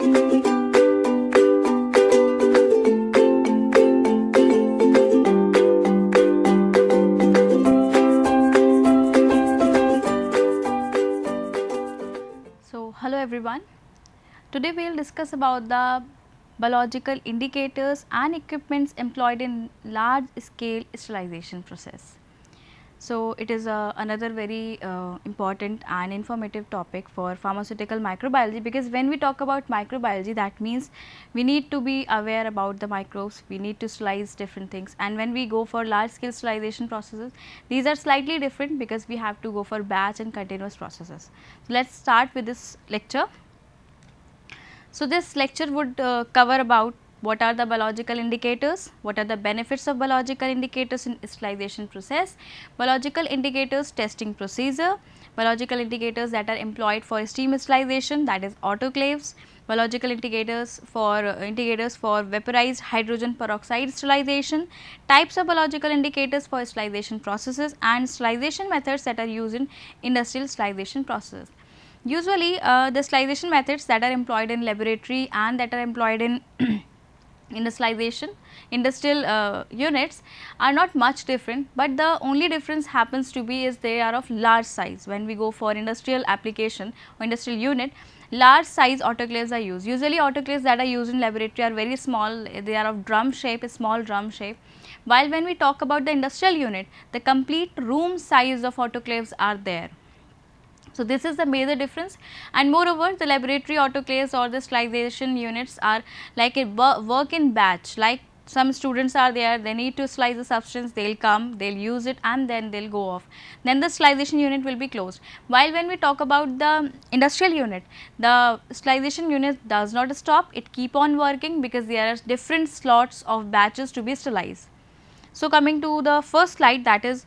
Hello everyone. Today we will discuss about the biological indicators and equipments employed in large scale sterilization process. So, it is another very important and informative topic for pharmaceutical microbiology, because when we talk about microbiology, that means we need to be aware about the microbes, we need to sterilize different things, and when we go for large scale sterilization processes, these are slightly different because we have to go for batch and continuous processes. So, let us start with this lecture. So, this lecture would cover about what are the biological indicators, what are the benefits of biological indicators in sterilization process, biological indicators testing procedure, biological indicators that are employed for steam sterilization, that is autoclaves, biological indicators for vaporized hydrogen peroxide sterilization, types of biological indicators for sterilization processes, and sterilization methods that are used in industrial sterilization processes. Usually the sterilization methods that are employed in laboratory and that are employed in industrial units are not much different, but the only difference happens to be is they are of large size. When we go for industrial application or industrial unit, large size autoclaves are used. Usually autoclaves that are used in laboratory are very small, they are of drum shape, a small drum shape, while when we talk about the industrial unit, the complete room size of autoclaves are there. So, this is the major difference, and moreover the laboratory autoclaves or the sterilization units are like a work in batch. Like some students are there, they need to sterilize the substance, they will come, they will use it and then they will go off, then the sterilization unit will be closed. While when we talk about the industrial unit, the sterilization unit does not stop, it keep on working because there are different slots of batches to be sterilized. So, coming to the first slide, that is,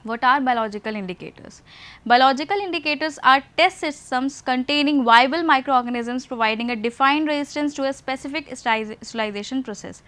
what are biological indicators? Biological indicators are test systems containing viable microorganisms providing a defined resistance to a specific sterilization process.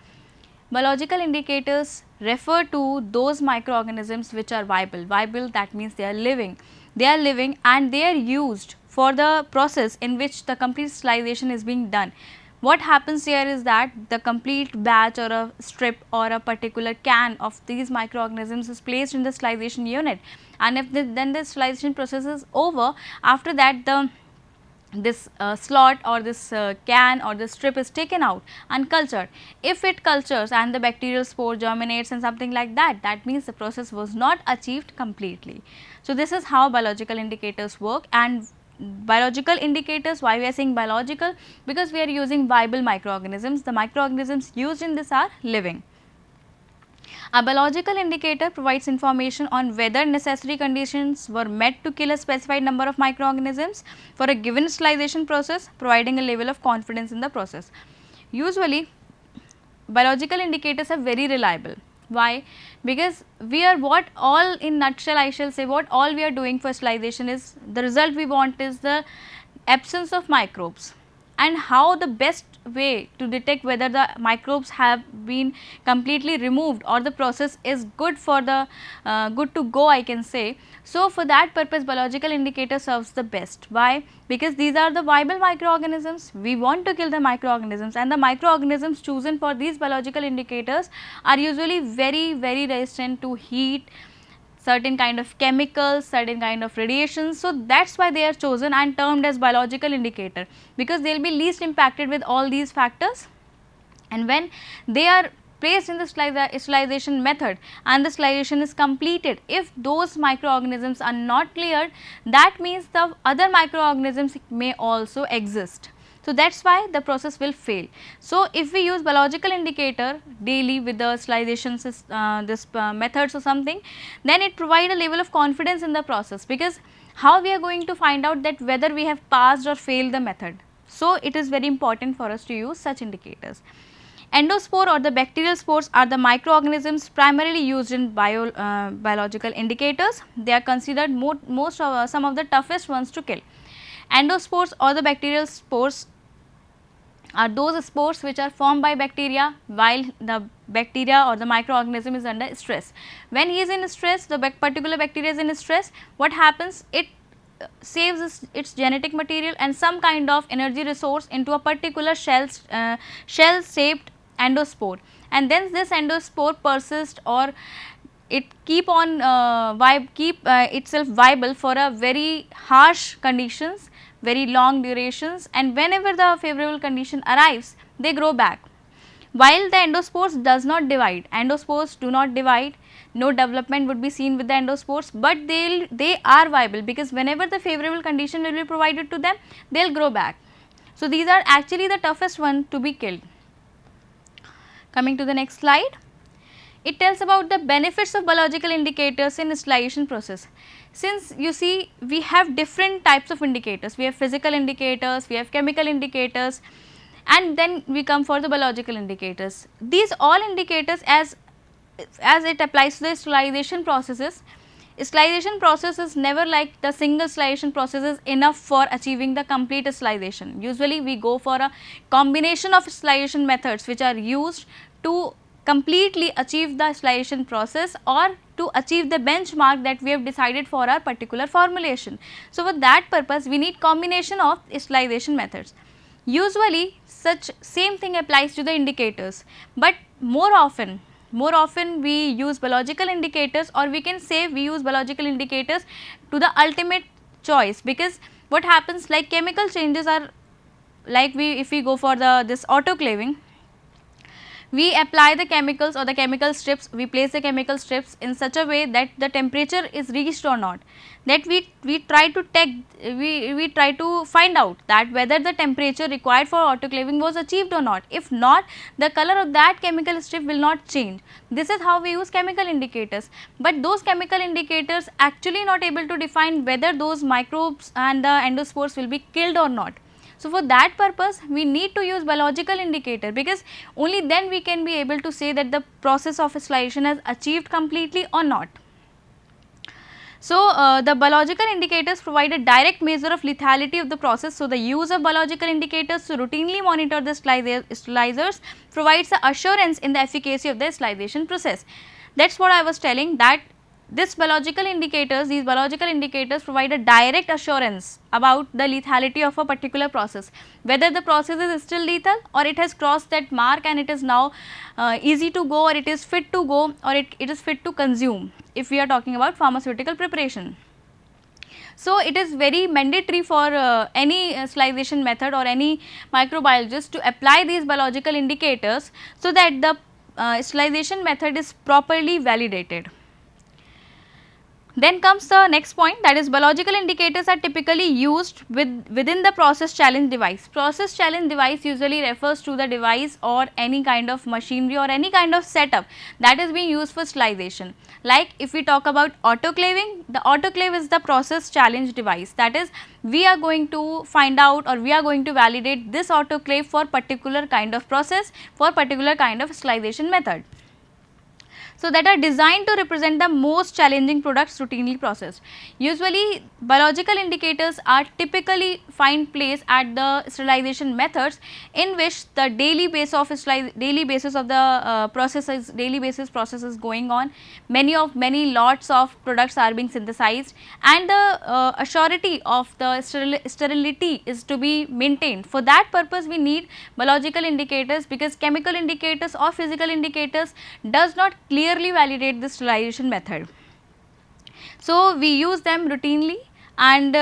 Biological indicators refer to those microorganisms which are viable. Viable, that means they are living. They are living and they are used for the process in which the complete sterilization is being done. What happens here is that the complete batch or a strip or a particular can of these microorganisms is placed in the sterilization unit, and if then the sterilization process is over, after that this slot or this can or the strip is taken out and cultured. If it cultures and the bacterial spore germinates and something like that, that means the process was not achieved completely. So, this is how biological indicators work. And biological indicators, why we are saying biological? Because we are using viable microorganisms. The microorganisms used in this are living. A biological indicator provides information on whether necessary conditions were met to kill a specified number of microorganisms for a given sterilization process, providing a level of confidence in the process. Usually biological indicators are very reliable. Why? Because we are, what all in nutshell I shall say, what all we are doing for sterilization is, the result we want is the absence of microbes, and how the best way to detect whether the microbes have been completely removed or the process is good for the good to go, I can say. So, for that purpose biological indicator serves the best. Why? Because these are the viable microorganisms, we want to kill the microorganisms, and the microorganisms chosen for these biological indicators are usually very resistant to heat, certain kind of chemicals, certain kind of radiations. So, that is why they are chosen and termed as biological indicator, because they will be least impacted with all these factors, and when they are placed in the sterilization method and the sterilization is completed, if those microorganisms are not cleared, that means the other microorganisms may also exist. So, that is why the process will fail. So, if we use biological indicator daily with the sterilization methods or something, then it provides a level of confidence in the process, because how we are going to find out that whether we have passed or failed the method. So, it is very important for us to use such indicators. Endospore or the bacterial spores are the microorganisms primarily used in biological indicators. They are considered some of the toughest ones to kill. Endospores or the bacterial spores are those spores which are formed by bacteria while the bacteria or the microorganism is under stress. When he is in stress, the particular bacteria is in stress, what happens? It saves its genetic material and some kind of energy resource into a particular shell shaped endospore, and then this endospore persists or it keep on itself viable for a very harsh conditions, very long durations, and whenever the favorable condition arrives, they grow back. While the endospores does not divide, endospores do not divide, no development would be seen with the endospores, but they are viable because whenever the favorable condition will be provided to them, they will grow back. So, these are actually the toughest one to be killed. Coming to the next slide, it tells about the benefits of biological indicators in sterilization process. Since you see we have different types of indicators, we have physical indicators, we have chemical indicators, and then we come for the biological indicators. These all indicators as it applies to the sterilization processes, sterilization process is never like the single sterilization process is enough for achieving the complete sterilization. Usually we go for a combination of sterilization methods which are used to completely achieve the sterilization process or to achieve the benchmark that we have decided for our particular formulation. So, for that purpose we need combination of sterilization methods. Usually such same thing applies to the indicators, but more often we use biological indicators, or we can say we use biological indicators to the ultimate choice, because what happens, like chemical changes are like if we go for this autoclaving, we apply the chemicals or the chemical strips, we place the chemical strips in such a way that the temperature is reached or not, that we try to we try to find out that whether the temperature required for autoclaving was achieved or not. If not, the color of that chemical strip will not change. This is how we use chemical indicators, but those chemical indicators actually not able to define whether those microbes and the endospores will be killed or not. So, for that purpose we need to use biological indicator, because only then we can be able to say that the process of sterilization has achieved completely or not. So, the biological indicators provide a direct measure of lethality of the process. So, the use of biological indicators to routinely monitor the sterilizers provides a assurance in the efficacy of the sterilization process. That is what I was telling, that these biological indicators provide a direct assurance about the lethality of a particular process, whether the process is still lethal or it has crossed that mark and it is now easy to go, or it is fit to go, or it is fit to consume, if we are talking about pharmaceutical preparation. So, it is very mandatory for any sterilization method or any microbiologist to apply these biological indicators, so that the sterilization method is properly validated. Then comes the next point, that is biological indicators are typically used within the process challenge device. Process challenge device usually refers to the device or any kind of machinery or any kind of setup that is being used for sterilization. Like if we talk about autoclaving, the autoclave is the process challenge device, that is we are going to find out or we are going to validate this autoclave for particular kind of process, for particular kind of sterilization method. So, that are designed to represent the most challenging products routinely processed. Usually biological indicators are typically find place at the sterilization methods in which the daily basis of the daily basis process is going on, many lots of products are being synthesized, and the assurity of the sterility is to be maintained. For that purpose we need biological indicators, because chemical indicators or physical indicators does not clearly validate the sterilization method. So, we use them routinely, and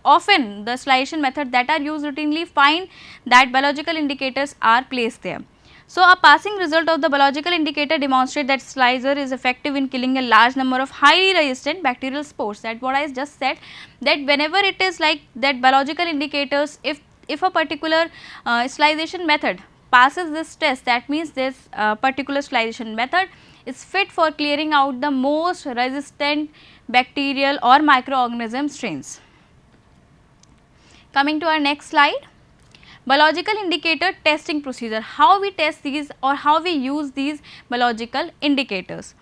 often the sterilization method that are used routinely find that biological indicators are placed there. So, a passing result of the biological indicator demonstrate that sterilizer is effective in killing a large number of highly resistant bacterial spores. That what I just said, that whenever it is like that biological indicators, if a particular sterilization method passes this test, that means this particular sterilization method is fit for clearing out the most resistant bacterial or microorganism strains. Coming to our next slide, biological indicator testing procedure, how we test these or how we use these biological indicators.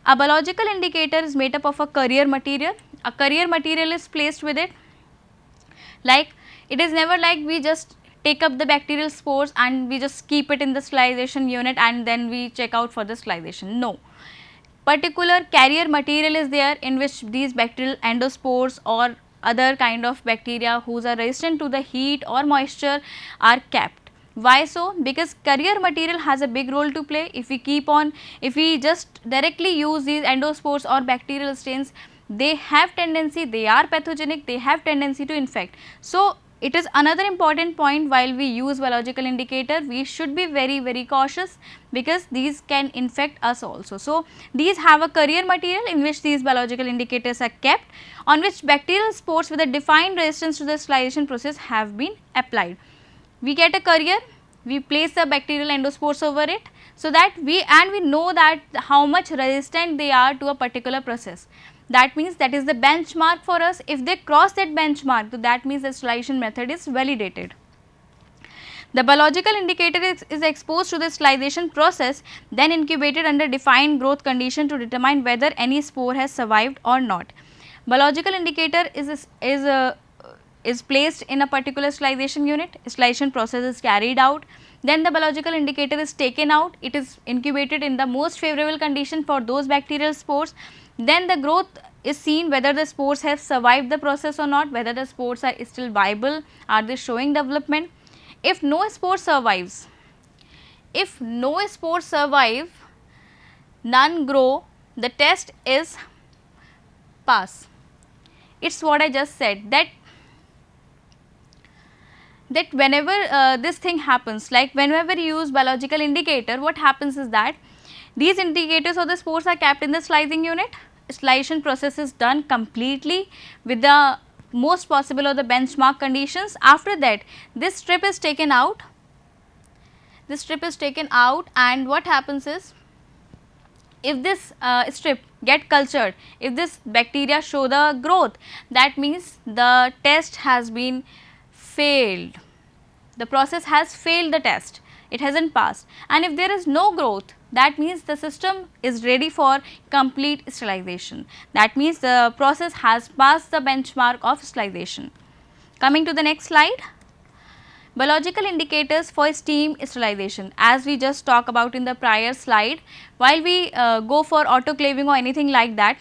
A biological indicator is made up of a carrier material, a carrier material is placed with it, like it is never like we just take up the bacterial spores and we just keep it in the sterilization unit and then we check out for the sterilization. No, particular carrier material is there in which these bacterial endospores or other kind of bacteria whose are resistant to the heat or moisture are kept. Why so? Because carrier material has a big role to play. If we just directly use these endospores or bacterial strains, they have tendency, they are pathogenic, they have tendency to infect. So, it is another important point while we use biological indicator, we should be very cautious because these can infect us also. So, these have a carrier material in which these biological indicators are kept, on which bacterial spores with a defined resistance to the sterilization process have been applied. We get a carrier, we place the bacterial endospores over it, so that we know that how much resistant they are to a particular process. That means that is the benchmark for us. If they cross that benchmark, so that means the sterilization method is validated. The biological indicator is exposed to the sterilization process, then incubated under defined growth condition to determine whether any spore has survived or not. Biological indicator is placed in a particular sterilization unit, sterilization process is carried out, then the biological indicator is taken out, it is incubated in the most favorable condition for those bacterial spores, then the growth is seen whether the spores have survived the process or not, whether the spores are still viable, are they showing development. If no spore survives, none grow, the test is pass. It is what I just said, that whenever this thing happens, like whenever you use biological indicator, what happens is that these indicators of the spores are kept in the sterilizing unit, sterilization process is done completely with the most possible of the benchmark conditions. After that, this strip is taken out, and what happens is, if this strip get cultured, if this bacteria show the growth, that means the test has been failed, the process has failed the test, it has not passed, and if there is no growth, that means the system is ready for complete sterilization. That means the process has passed the benchmark of sterilization. Coming to the next slide, biological indicators for steam sterilization. As we just talked about in the prior slide, while we go for autoclaving or anything like that,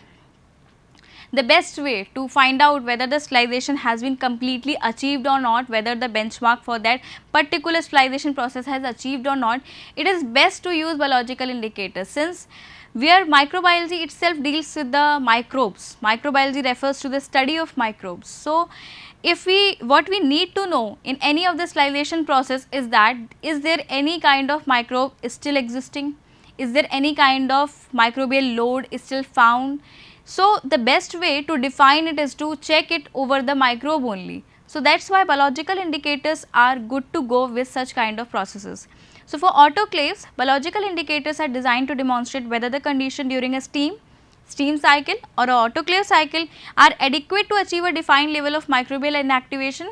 the best way to find out whether the sterilization has been completely achieved or not, whether the benchmark for that particular sterilization process has achieved or not, it is best to use biological indicators, since where microbiology itself deals with the microbes. Microbiology refers to the study of microbes. So, what we need to know in any of the sterilization process is that, is there any kind of microbe is still existing, is there any kind of microbial load is still found. So, the best way to define it is to check it over the microbe only. So, that is why biological indicators are good to go with such kind of processes. So, for autoclaves, biological indicators are designed to demonstrate whether the condition during a steam cycle or a autoclave cycle are adequate to achieve a defined level of microbial inactivation.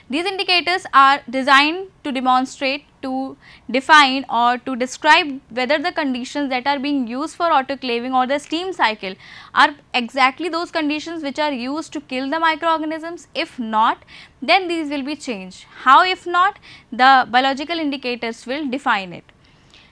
These indicators are designed to demonstrate, to define or to describe whether the conditions that are being used for autoclaving or the steam cycle are exactly those conditions which are used to kill the microorganisms. If not, then these will be changed. How if not? The biological indicators will define it.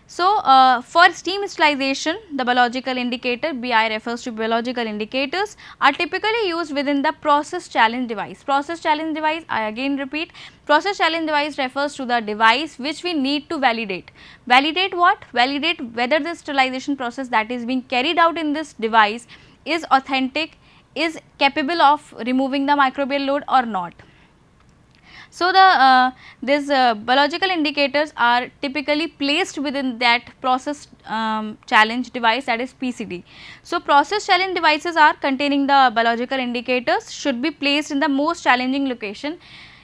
So, for steam sterilization, the biological indicator, BI refers to biological indicators, are typically used within the process challenge device. Process challenge device, I again repeat, process challenge device refers to the device which we need to validate. Validate what? Validate whether the sterilization process that is being carried out in this device is authentic, is capable of removing the microbial load or not. So, these biological indicators are typically placed within that process challenge device, that is PCD. So, process challenge devices are containing the biological indicators should be placed in the most challenging location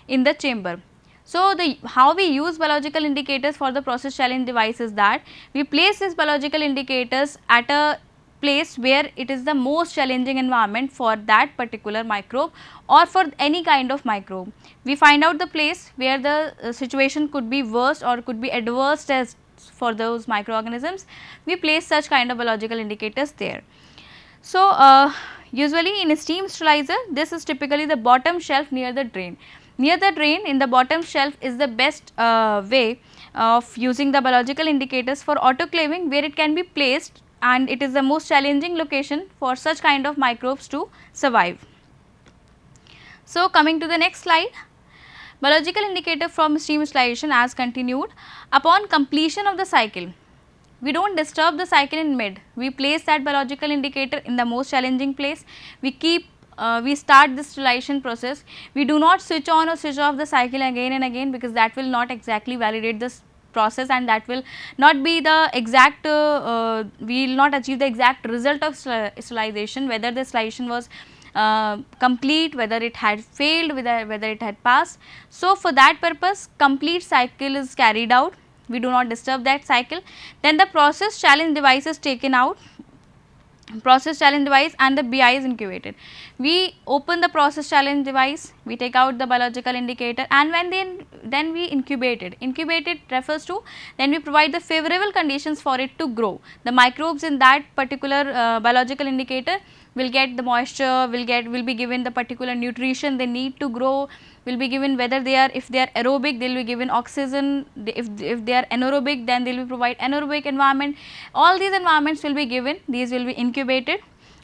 in the chamber. So, how we use biological indicators for the process challenge device is that we place these biological indicators at a place where it is the most challenging environment for that particular microbe or for any kind of microbe. We find out the place where the situation could be worst or could be adverse as for those microorganisms. We place such kind of biological indicators there. So, usually in a steam sterilizer, this is typically the bottom shelf near the drain. Near the drain, in the bottom shelf is the best way of using the biological indicators for autoclaving, where it can be placed and it is the most challenging location for such kind of microbes to survive. So, coming to the next slide, biological indicator from steam sterilization as continued. Upon completion of the cycle, we do not disturb the cycle in mid, we place that biological indicator in the most challenging place, we start the sterilization process, we do not switch on or switch off the cycle again and again, because that will not exactly validate this process, and that will not be the exact, we will not achieve the exact result of sterilization, whether the sterilization was complete, whether it had failed, whether it had passed. So, for that purpose complete cycle is carried out, we do not disturb that cycle. Then the process challenge device is taken out, process challenge device, and the BI is incubated. We open the process challenge device, we take out the biological indicator, and then we incubate it. Incubated refers to, then we provide the favorable conditions for it to grow. The microbes in that particular biological indicator will get the moisture, will be given the particular nutrition they need to grow, will be given, whether they are, if they are aerobic, they will be given oxygen, if they are anaerobic, then they will provide anaerobic environment. All these environments will be given, these will be incubated.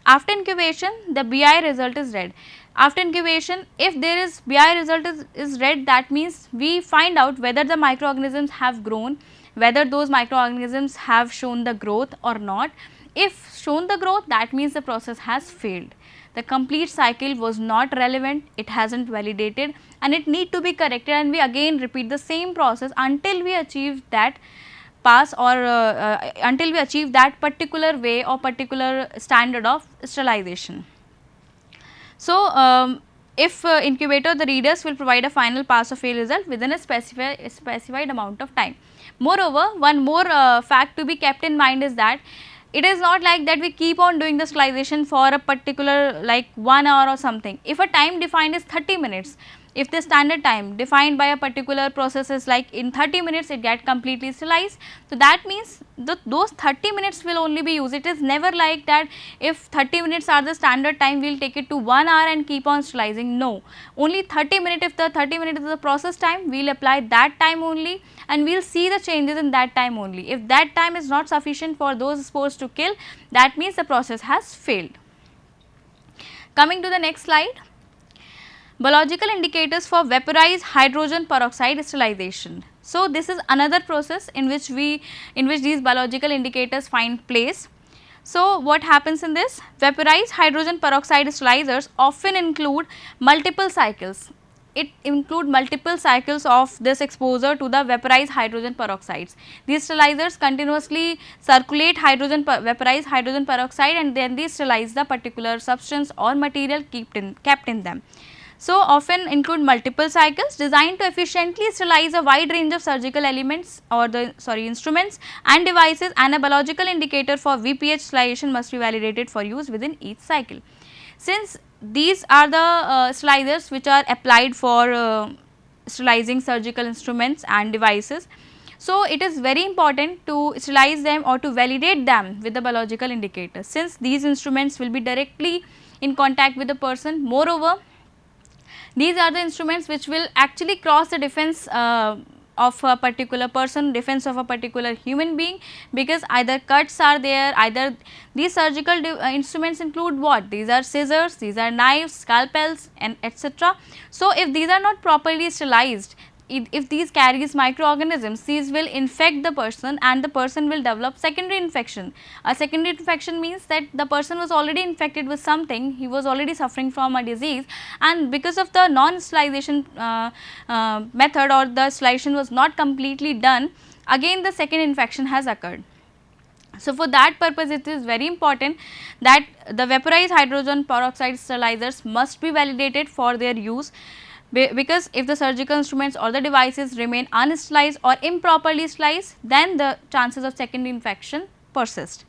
After incubation, the BI result is read. After incubation, if there is BI result is read, that means we find out whether the microorganisms have grown, whether those microorganisms have shown the growth or not. If shown the growth, that means the process has failed. The complete cycle was not relevant, it has not validated, and it need to be corrected, and we again repeat the same process until we achieve that pass, or until we achieve that particular way or particular standard of sterilization. So, if incubator, the readers will provide a final pass or fail result within a specified amount of time. Moreover, one more fact to be kept in mind is that it is not like that we keep on doing the sterilization for a particular like 1 hour or something. If a time defined is 30 minutes, if the standard time defined by a particular process is like in 30 minutes it get completely sterilized, so that means those 30 minutes will only be used. It is never like that if 30 minutes are the standard time, we will take it to 1 hour and keep on sterilizing. No, only 30 minutes, if the 30 minutes is the process time, we will apply that time only, and we will see the changes in that time only. If that time is not sufficient for those spores to kill, that means the process has failed. Coming to the next slide, biological indicators for vaporized hydrogen peroxide sterilization. So, this is another process in which these biological indicators find place. So, what happens in this? Vaporized hydrogen peroxide sterilizers often include multiple cycles. It include multiple cycles of this exposure to the vaporized hydrogen peroxides. These sterilizers continuously circulate vaporized hydrogen peroxide, and then they sterilize the particular substance or material kept in them. So, often include multiple cycles designed to efficiently sterilize a wide range of surgical elements or instruments and devices, and a biological indicator for VPH sterilization must be validated for use within each cycle. Since these are the sterilizers which are applied for sterilizing surgical instruments and devices, so it is very important to sterilize them or to validate them with the biological indicators, since these instruments will be directly in contact with the person. Moreover, these are the instruments which will actually cross the defense of a particular person, defense of a particular human being, because either cuts are there, either these surgical instruments include what? These are scissors, these are knives, scalpels, and etc. So, if these are not properly sterilized, if these carries microorganisms, these will infect the person, and the person will develop secondary infection. A secondary infection means that the person was already infected with something, he was already suffering from a disease, and because of the non-sterilization method, or the sterilization was not completely done, again the second infection has occurred. So, for that purpose it is very important that the vaporized hydrogen peroxide sterilizers must be validated for their use, because if the surgical instruments or the devices remain unsterilized or improperly sterilized, then the chances of secondary infection persist.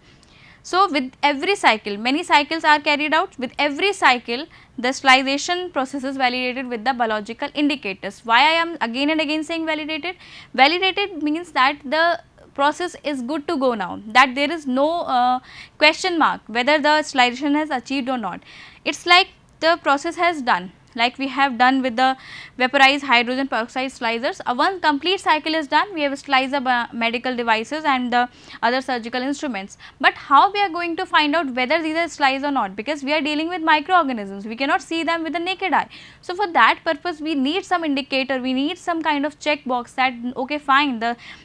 So, with every cycle, many cycles are carried out, with every cycle the sterilization process is validated with the biological indicators. Why I am again and again saying validated? Validated means that the process is good to go now, that there is no question mark whether the sterilization has achieved or not. It is like the process has done. like we have done with the vaporized hydrogen peroxide slicers. One complete cycle is done, we have sliced the medical devices and the other surgical instruments. But how we are going to find out whether these are sliced or not, because we are dealing with microorganisms, we cannot see them with the naked eye. So for that purpose we need some indicator, we need some kind of check box that okay fine,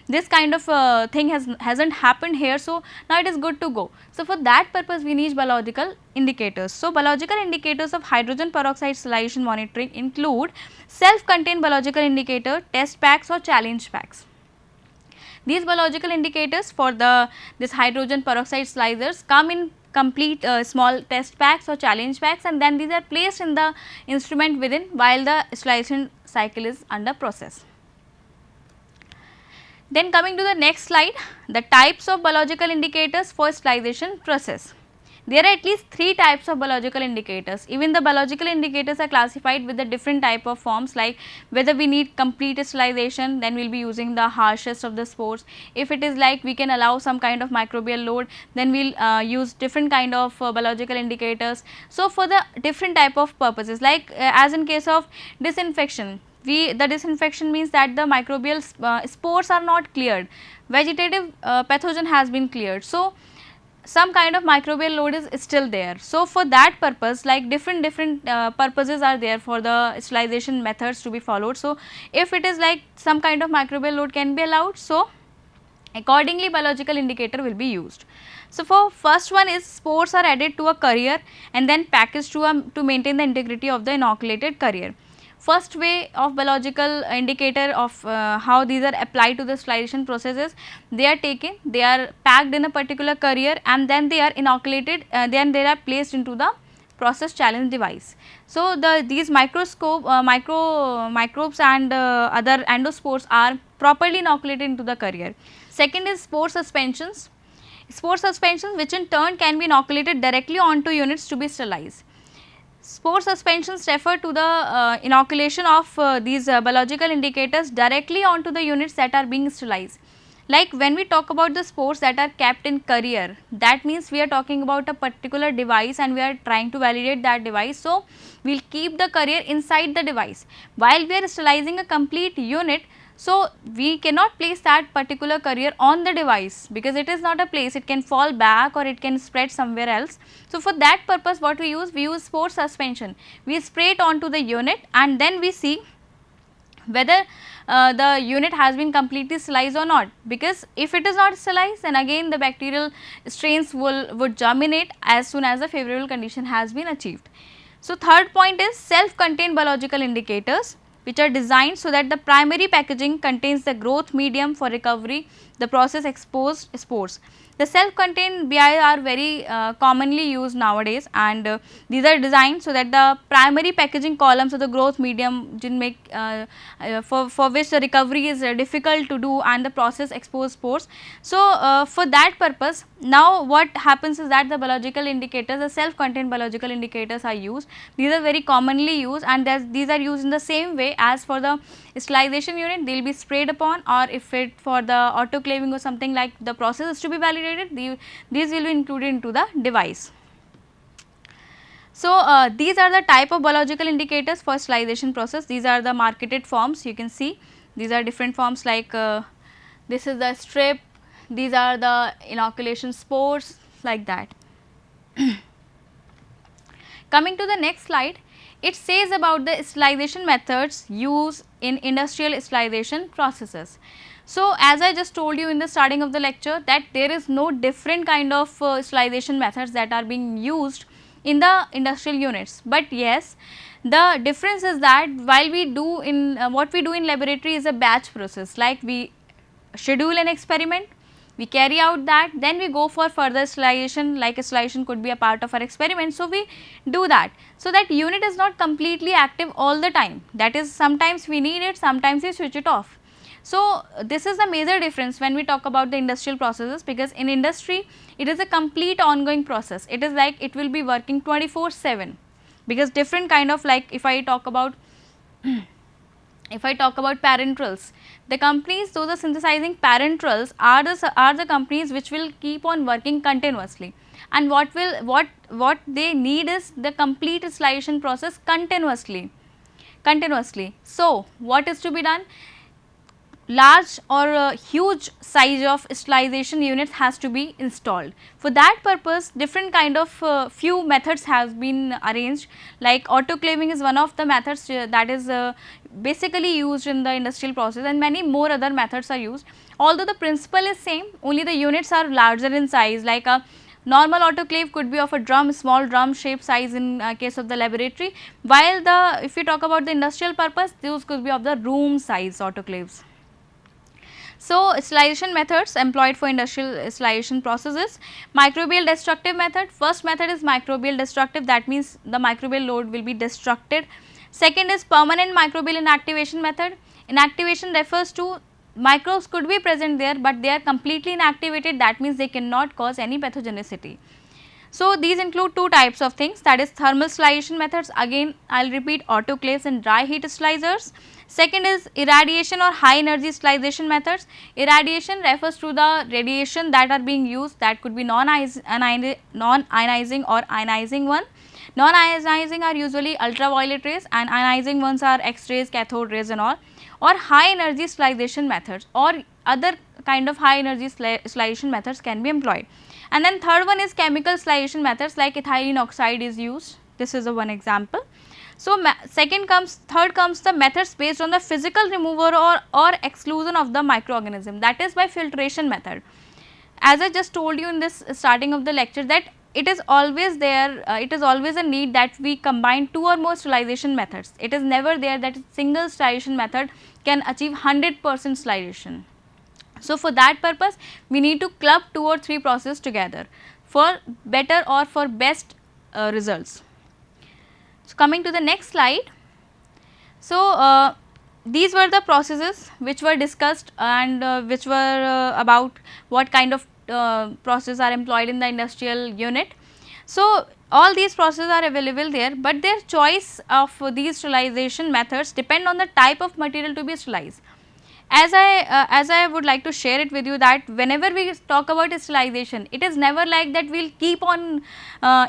this kind of thing hasn't happened here, so now it is good to go. So for that purpose we need biological indicators. So biological indicators of hydrogen peroxide solution monitoring include self-contained biological indicator, test packs or challenge packs. These biological indicators for this hydrogen peroxide slicers come in complete small test packs or challenge packs, and then these are placed in the instrument within while the sterilization cycle is under process. Then coming to the next slide, the types of biological indicators for sterilization process. There are at least 3 types of biological indicators. Even the biological indicators are classified with the different type of forms, like whether we need complete sterilization, then we will be using the harshest of the spores. If it is like we can allow some kind of microbial load, then we will use different kind of biological indicators. So for the different type of purposes, like as in case of disinfection, the disinfection means that the microbial spores are not cleared, vegetative pathogen has been cleared. So some kind of microbial load is still there. So for that purpose, like different purposes are there for the sterilization methods to be followed. So if it is like some kind of microbial load can be allowed, so accordingly biological indicator will be used. So for first one is spores are added to a carrier and then packaged to maintain the integrity of the inoculated carrier. First way of biological indicator of how these are applied to the sterilization processes, they are taken, they are packed in a particular carrier and then they are inoculated, then they are placed into the process challenge device. So these microbes and other endospores are properly inoculated into the carrier. Second is spore suspensions. Spore suspensions which in turn can be inoculated directly onto units to be sterilized. Spore suspensions refer to the inoculation of these biological indicators directly onto the units that are being sterilized. Like when we talk about the spores that are kept in carrier, that means we are talking about a particular device and we are trying to validate that device. So we will keep the carrier inside the device. While we are sterilizing a complete unit, so we cannot place that particular carrier on the device because it is not a place, it can fall back or it can spread somewhere else. So for that purpose what we use spore suspension. We spray it onto the unit and then we see whether the unit has been completely sterilized or not, because if it is not sterilized then again the bacterial strains would germinate as soon as the favorable condition has been achieved. So third point is self-contained biological indicators, which are designed so that the primary packaging contains the growth medium for recovery, the process exposed spores. The self-contained BI are very commonly used nowadays, and these are designed so that the primary packaging columns of the growth medium for which the recovery is difficult to do and the process exposed spores. So for that purpose, now what happens is that the biological indicators, the self-contained biological indicators are used. These are very commonly used and these are used in the same way as for the sterilization unit. They will be sprayed upon, or if it for the autoclaving or something like the process is to be validated, these will be included into the device. So these are the type of biological indicators for sterilization process. These are the marketed forms, you can see these are different forms, like this is the strip, these are the inoculation spores, like that. Coming to the next slide, it says about the sterilization methods used in industrial sterilization processes. So as I just told you in the starting of the lecture that there is no different kind of sterilization methods that are being used in the industrial units, but yes, the difference is that while we do in what we do in laboratory is a batch process, like we schedule an experiment, we carry out that, then we go for further sterilization, like a sterilization could be a part of our experiment. So we do that, so that unit is not completely active all the time, that is sometimes we need it, sometimes we switch it off. So this is the major difference when we talk about the industrial processes, because in industry it is a complete ongoing process, it is like it will be working 24/7, because different kind of, like if I talk about parenterals, the companies those are synthesizing parenterals are the companies which will keep on working continuously, and what they need is the complete sterilization process continuously. continuously. So, what is to be done? Large or huge size of sterilization units has to be installed. For that purpose, different kind of few methods have been arranged, like autoclaving is one of the methods that is basically used in the industrial process, and many more other methods are used. Although the principle is same, only the units are larger in size, like a normal autoclave could be of a drum, small drum shape size in case of the laboratory, while the if we talk about the industrial purpose, those could be of the room size autoclaves. So, sterilization methods employed for industrial sterilization processes. Microbial destructive method. First method is microbial destructive, that means the microbial load will be destructed. Second is permanent microbial inactivation method. Inactivation refers to microbes could be present there, but they are completely inactivated, that means they cannot cause any pathogenicity. So, these include two types of things, that is thermal sterilization methods, again I will repeat, autoclaves and dry heat sterilizers. Second is irradiation or high energy sterilization methods. Irradiation refers to the radiation that are being used, that could be non-ionizing or ionizing one. Non-ionizing are usually ultraviolet rays, and ionizing ones are X-rays, cathode rays and all, or high energy sterilization methods, or other kind of high energy sterilization methods can be employed. And then third one is chemical sterilization methods, like ethylene oxide is used, this is a one example. So, third comes the methods based on the physical removal or exclusion of the microorganism, that is by filtration method. As I just told you in this starting of the lecture, that it is always there, it is always a need that we combine two or more sterilization methods. It is never there that single sterilization method can achieve 100% sterilization. So, for that purpose we need to club two or three processes together for better or for best results. So, coming to the next slide. So, these were the processes which were discussed and which were about what kind of processes are employed in the industrial unit. So, all these processes are available there, but their choice of these sterilization methods depend on the type of material to be sterilized. As I would like to share it with you, that whenever we talk about sterilization, it is never like that we will keep on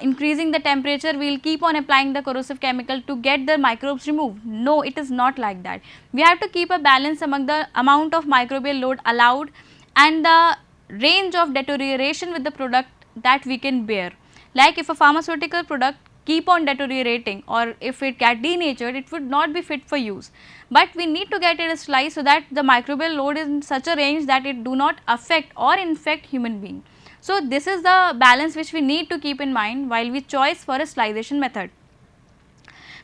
increasing the temperature, we will keep on applying the corrosive chemical to get the microbes removed. No, it is not like that. We have to keep a balance among the amount of microbial load allowed and the range of deterioration with the product that we can bear. Like if a pharmaceutical product keep on deteriorating, or if it get denatured, it would not be fit for use, but we need to get it sterilized so that the microbial load is in such a range that it do not affect or infect human being. So, this is the balance which we need to keep in mind while we choose for a sterilization method.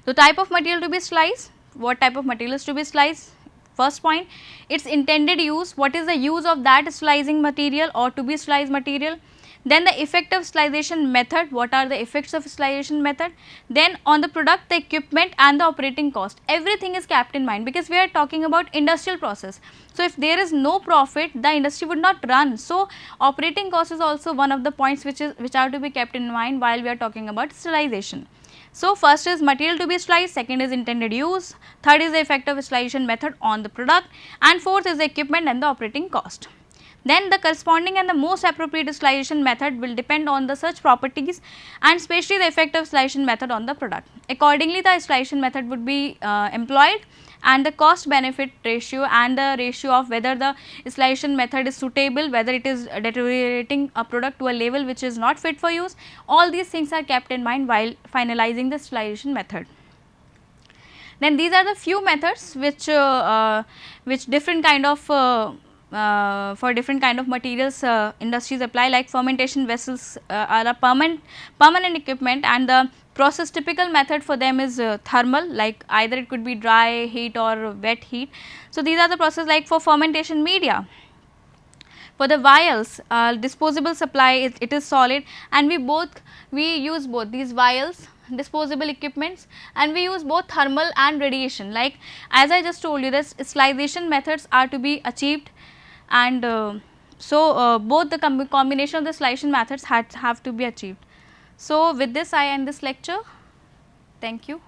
The type of material to be sterilized, what type of material is to be sterilized? First point, its intended use, what is the use of that sterilizing material or to be sterilized material. Then the effective sterilization method, what are the effects of sterilization method. Then on the product, the equipment and the operating cost, everything is kept in mind, because we are talking about industrial process. So, if there is no profit, the industry would not run. So, operating cost is also one of the points which are to be kept in mind while we are talking about sterilization. So, first is material to be sterilized, second is intended use, third is the effective sterilization method on the product, and fourth is the equipment and the operating cost. Then the corresponding and the most appropriate sterilization method will depend on the such properties and especially the effective sterilization method on the product. Accordingly, the sterilization method would be employed, and the cost benefit ratio and the ratio of whether the sterilization method is suitable, whether it is deteriorating a product to a level which is not fit for use, all these things are kept in mind while finalizing the sterilization method. Then these are the few methods which different kind of for different kind of materials industries apply, like fermentation vessels are a permanent equipment, and the process typical method for them is thermal, like either it could be dry heat or wet heat. So, these are the process like for fermentation media. For the vials, disposable supply, it is solid, and we use both these vials, disposable equipments, and we use both thermal and radiation. Like as I just told you, this sterilization methods are to be achieved, and both the combination of the sterilization methods have to be achieved. So, with this I end this lecture. Thank you.